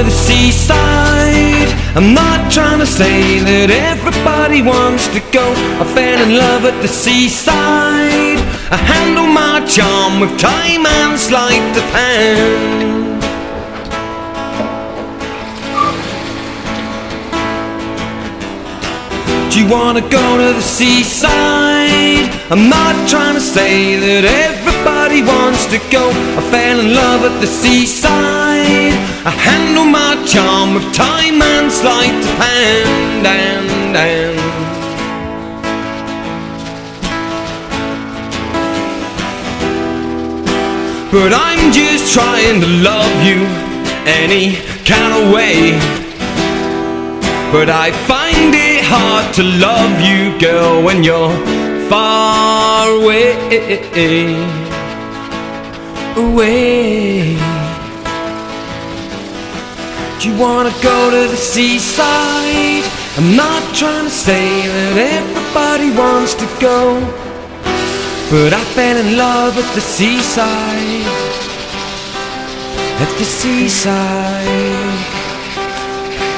the seaside. I'm not trying to say that everybody wants to go. I fell in love at the seaside. I handle my charm with time and sleight of hand. Do you wanna go to the seaside? I'm not trying to say that everybody wants to go. I fell in love at the seaside. I handle my charm with time and sleight of hand, and. But I'm just trying to love you any kind of way. But I find it hard to love you, girl, when you're far away. Do you wanna go to the seaside? I'm not trying to say that everybody wants to go, but I fell in love at the seaside. At the seaside.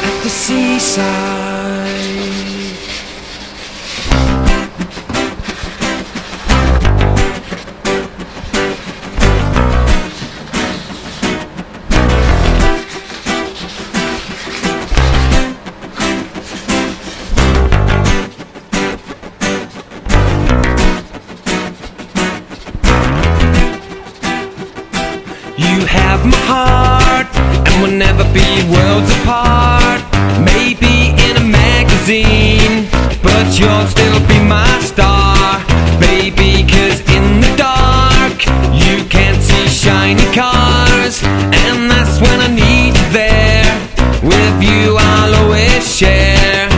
At the seaside. You have my heart, and we'll never be worlds apart. Maybe in a magazine, but you'll still be my star, baby. 'Cause in the dark you can't see shiny cars, and that's when I need you there. With you I'll always share,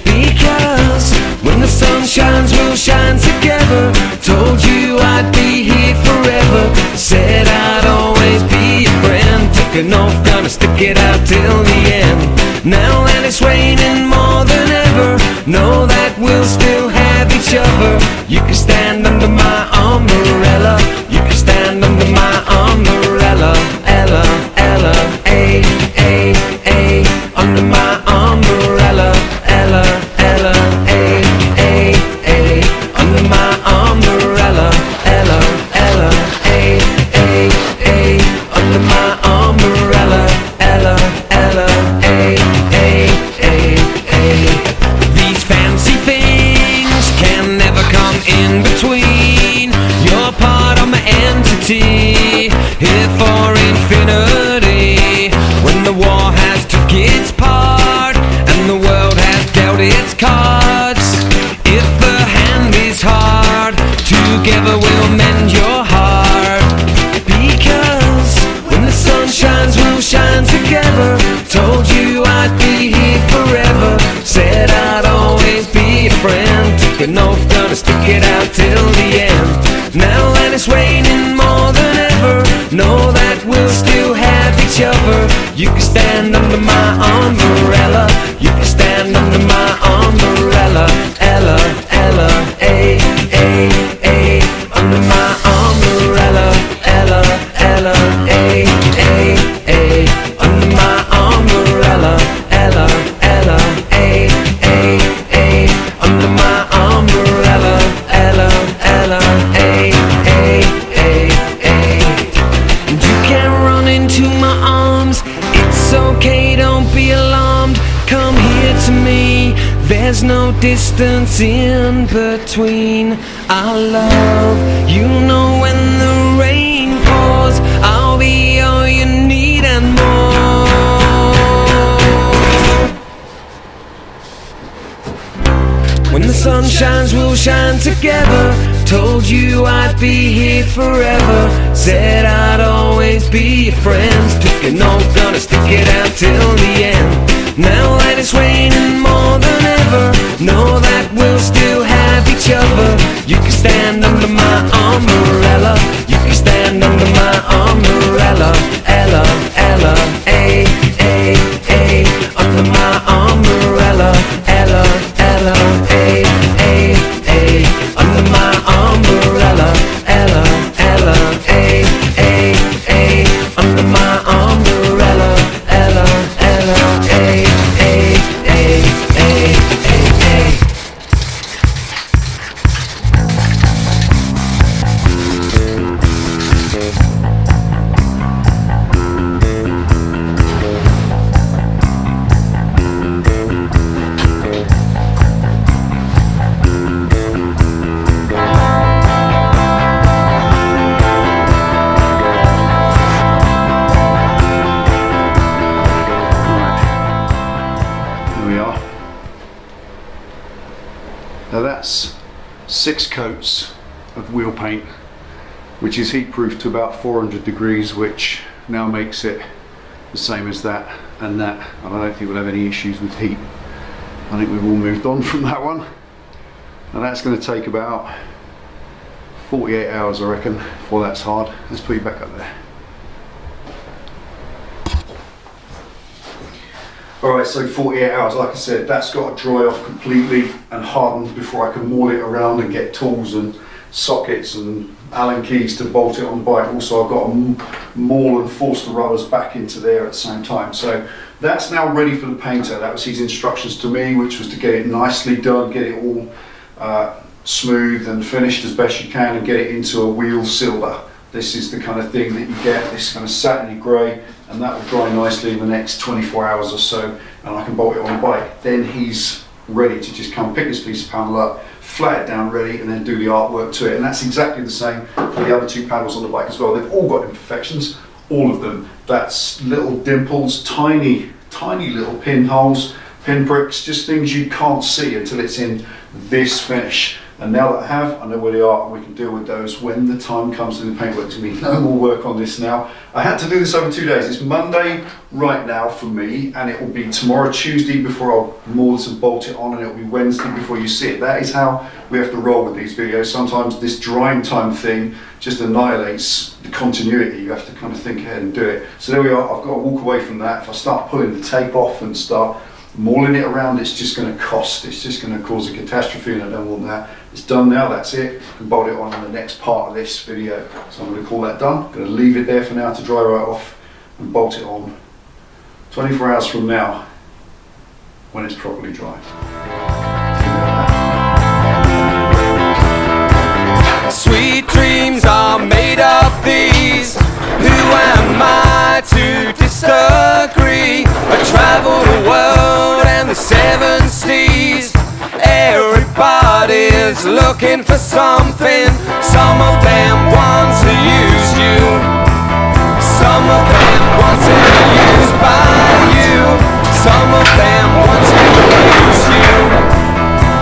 because when the sun shines we'll shine together. Told you I'd be here forever, said I'd always be a friend. Took an oath, gonna stick it out till the end. Now that it's raining more than ever, know that we'll still have each other. You can stand under my umbrella. You can stand under my umbrella. Ella, Ella, A, A, A. Under my umbrella. Ella, Ella, A, A, A. Under my umbrella. Ella, Ella, A, A, A. Under my umbrella. Ella, Ella, A, A, A, A. These fancy things can never come in between. You're part of my entity, here for infinity. When the war has took its part and the world has dealt its cards, if the hand is hard, together we'll mend your heart. Because when the sun shines we'll shine together. Told you I'd be here forever, said I'd always be a friend. Took an oath, gonna stick it out till the end. Now that it's raining more than ever, know that we'll still have each other. You can stand under my umbrella. You can stand under my umbrella. Ella, Ella, A, A, A. Under my umbrella. Ella, Ella, A, A, A. Under my umbrella. Ella, Ella, A, A, A. Under my umbrella. Ella, Ella, A, A, A, A. And you can run into my arms, it's okay, don't be alarmed. Come here to me, there's no distance in between. Our love, you know when the rain pours, I'll be all you need and more. When the sun shines we'll shine together. Told you I'd be here forever, said I'd always be your friend. Took an oath, gonna stick it out till the end. Now that it's raining more than ever, know that we'll still have each other. You can stand under my umbrella. You can stand under my umbrella. Ella, Ella, A, A, A. Under my umbrella. Ella, Ella, A, A, A. Under my umbrella. Ella, Ella, A, A, A. Under my umbrella. Ella. that's 6 coats of wheel paint, which is heat proof to about 400 degrees, which now makes it the same as that and that, and I don't think we'll have any issues with heat. I think we've all moved on from that one, and that's going to take about 48 hours, I reckon, before that's hard. Let's put you back up there. Alright, so 48 hours, like I said, that's got to dry off completely and harden before I can maul it around and get tools and sockets and Allen keys to bolt it on the bike. Also, I've got to maul and force the rubbers back into there at the same time. So that's now ready for the painter. That was his instructions to me, which was to get it nicely done, get it all smooth and finished as best you can, and get it into a wheel silver. This is the kind of thing that you get, this kind of satiny grey, and that will dry nicely in the next 24 hours or so, and I can bolt it on the bike. Then he's ready to just come pick this piece of panel up, flat it down ready, and then do the artwork to it. And that's exactly the same for the other 2 panels on the bike as well. They've all got imperfections, all of them. That's little dimples, tiny little pinholes, pinpricks, just things you can't see until it's in this finish. And now that I know where they are, and we can deal with those when the time comes to the paintwork. To me, no more work on this now. I had to do this over 2 days. It's Monday right now for me, and it will be tomorrow, Tuesday, before I'll maul this and bolt it on, and it will be Wednesday before you see it. That is how we have to roll with these videos. Sometimes this drying time thing just annihilates the continuity. You have to kind of think ahead and do it. So there we are. I've got to walk away from that. If I start pulling the tape off and start mauling it around, it's just going to cost. It's just going to cause a catastrophe, and I don't want that. It's done now, that's it. I can bolt it on in the next part of this video. So I'm going to call that done. I'm going to leave it there for now to dry right off and bolt it on 24 hours from now when it's properly dry. Sweet dreams are made of these. Who am I to disagree? I travel the world and the 7 seas. Everybody's looking for something. Some of them want to use you. Some of them want to be used by you. Some of them want to abuse you.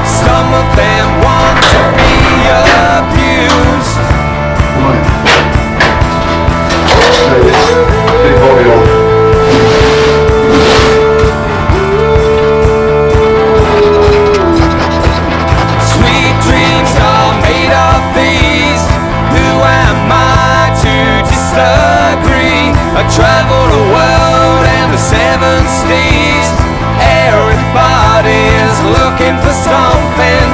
Some of them want to be abused. Big body on. Sweet dreams are made of these. Who am I to disagree? I travel the world and the 7 seas. Everybody's looking for something.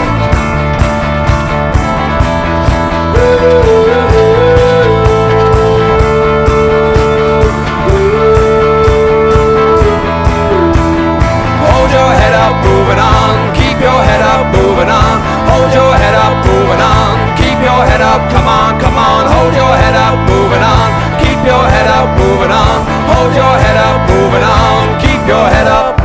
Moving on, keep your head up, moving on. Hold your head up, moving on. Keep your head up, come on, come on. Hold your head up, moving on. Keep your head up, moving on. Hold your head up, moving on. Keep your head up.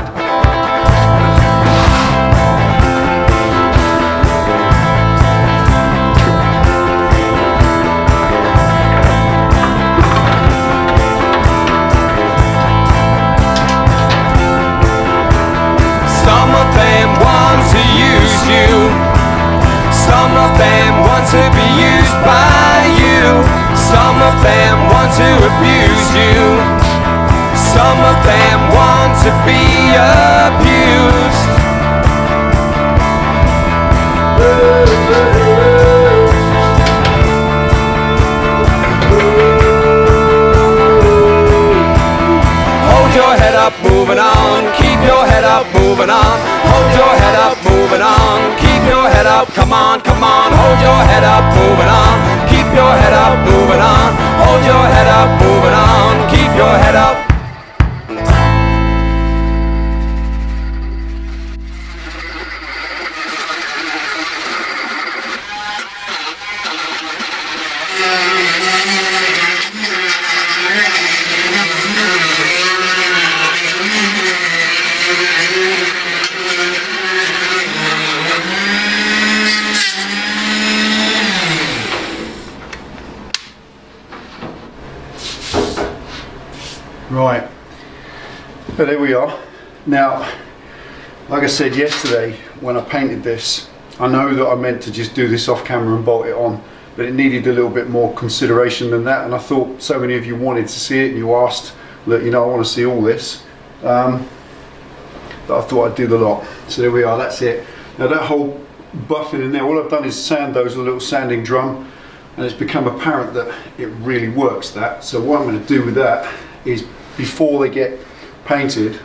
Some of them want to be used by you. Some of them want to abuse you. Some of them want to be abused. Hold your head up, moving on. Keep your head up, moving on. Hold your head up, moving on. Keep your head up, come on, come on. Hold your head up, moving on. Keep your head up, moving on. Hold your head up, moving on. Keep your head up. Right, but there we are. Now, like I said yesterday, when I painted this, I know that I meant to just do this off camera and bolt it on, but it needed a little bit more consideration than that, and I thought so many of you wanted to see it and you asked that, you know, I want to see all this, that I thought I'd do the lot. So there we are, that's it. Now that whole buffing in there, all I've done is sand those with a little sanding drum, and it's become apparent that it really works, that. So what I'm going to do with that is, before they get painted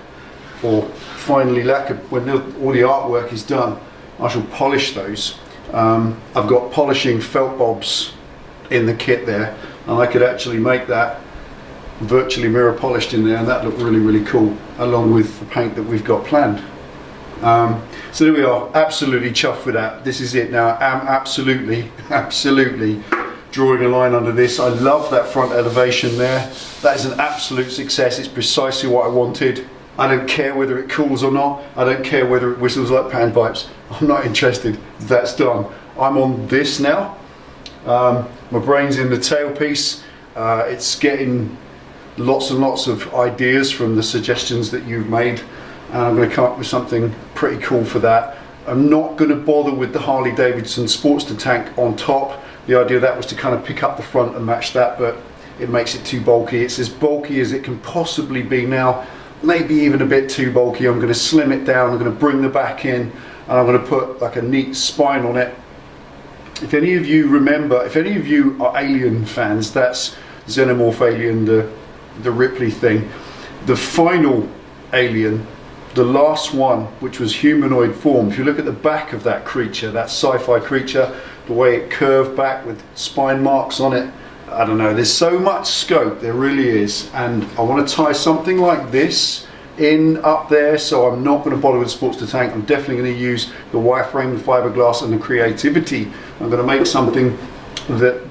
or finally lacquered, when all the artwork is done, I shall polish those. I've got polishing felt bobs in the kit there, and I could actually make that virtually mirror polished in there, and that looked really, really cool, along with the paint that we've got planned. So there we are, absolutely chuffed with that. This is it now. I'm absolutely drawing a line under this. I love that front elevation there. That is an absolute success. It's precisely what I wanted. I don't care whether it cools or not. I don't care whether it whistles like panpipes. I'm not interested. That's done. I'm on this now. My brain's in the tailpiece. It's getting lots and lots of ideas from the suggestions that you've made, and I'm going to come up with something pretty cool for that. I'm not going to bother with the Harley Davidson Sportster tank on top. The idea of that was to kind of pick up the front and match that, but it makes it too bulky. It's as bulky as it can possibly be now, maybe even a bit too bulky. I'm going to slim it down, I'm going to bring the back in, and I'm going to put like a neat spine on it. If any of you remember, if any of you are Alien fans, that's Xenomorph Alien, the Ripley thing. The final Alien, the last one, which was humanoid form, if you look at the back of that creature, that sci-fi creature, the way it curved back with spine marks on it, I don't know, there's so much scope, there really is, and I want to tie something like this in up there, so I'm not going to bother with the Sportster tank. I'm definitely going to use the wireframe, the fiberglass, and the creativity. I'm going to make something that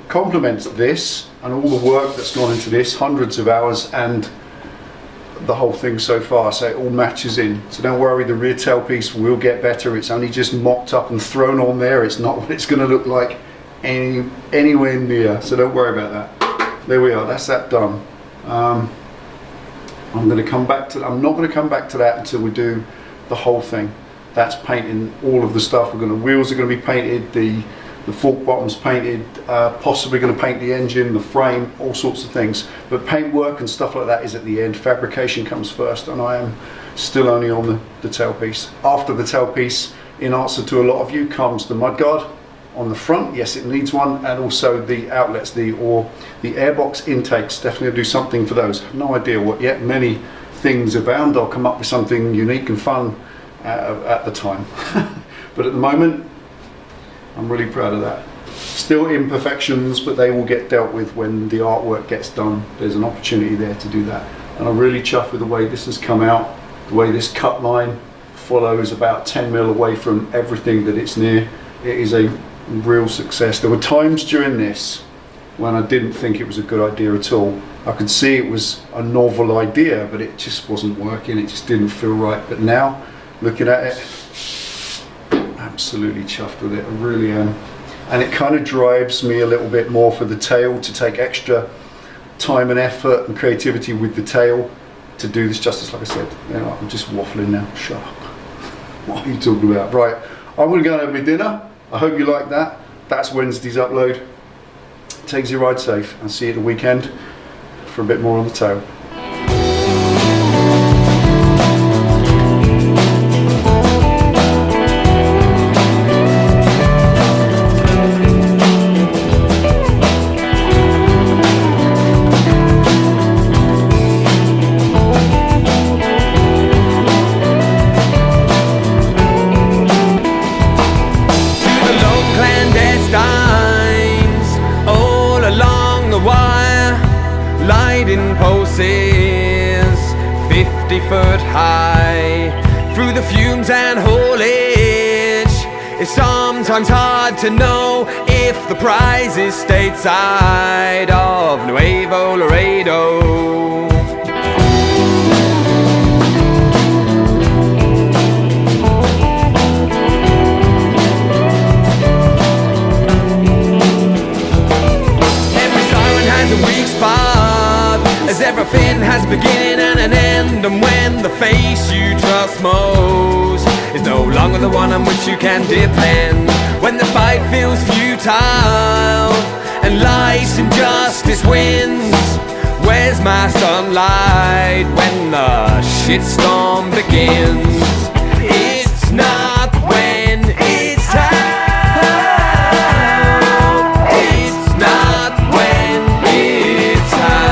complements this and all the work that's gone into this, hundreds of hours, and the whole thing so far, so it all matches in. So don't worry, the rear tailpiece will get better. It's only just mocked up and thrown on there. It's not what it's going to look like anywhere near, so don't worry about that. There we are, that's that done. I'm going to come back to, I'm not going to come back to that until we do the whole thing. That's painting all of the stuff. The wheels are going to be painted, the fork bottom's painted, possibly going to paint the engine, the frame, all sorts of things. But paint work and stuff like that is at the end. Fabrication comes first, and I am still only on the tailpiece. After the tailpiece, in answer to a lot of you, comes the mudguard on the front. Yes, it needs one, and also the outlets, the airbox intakes. Definitely do something for those. No idea what yet. Many things abound. I'll come up with something unique and fun at the time. But at the moment, I'm really proud of that. Still imperfections, but they will get dealt with when the artwork gets done. There's an opportunity there to do that. And I'm really chuffed with the way this has come out, the way this cut line follows about 10 mil away from everything that it's near. It is a real success. There were times during this when I didn't think it was a good idea at all. I could see it was a novel idea, but it just wasn't working. It just didn't feel right. But now, looking at it, absolutely chuffed with it. I really am. And it kind of drives me a little bit more for the tail, to take extra time and effort and creativity with the tail to do this justice. Like I said, you know, I'm just waffling now. Shut up. What are you talking about? Right, I'm going to go and have my dinner. I hope you like that. That's Wednesday's upload. Take your ride safe, and see you at the weekend for a bit more on the tail. Pulses 50-foot high through the fumes and haulage. It's sometimes hard to know if the prize is stateside of Nuevo Laredo. Every siren has a weak spot, as everything has a beginning and an end, and when the face you trust most is no longer the one on which you can depend. When the fight feels futile and life's injustice wins, where's my sunlight when the shitstorm begins? It's not when it's out. It's not when it's out.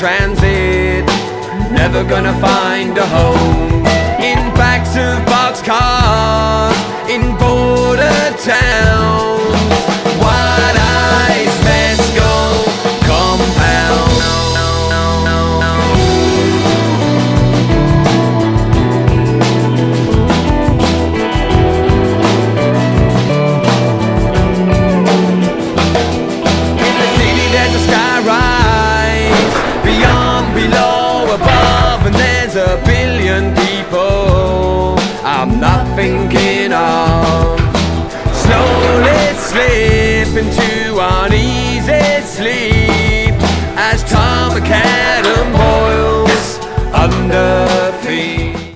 Transit, never gonna find a home. In backs of boxcars, in border towns, wide eyes, mescal compound. In the city there's a skyrise, beyond, below, above, and there's a billion people I'm not thinking of. Slowly slip into uneasy sleep.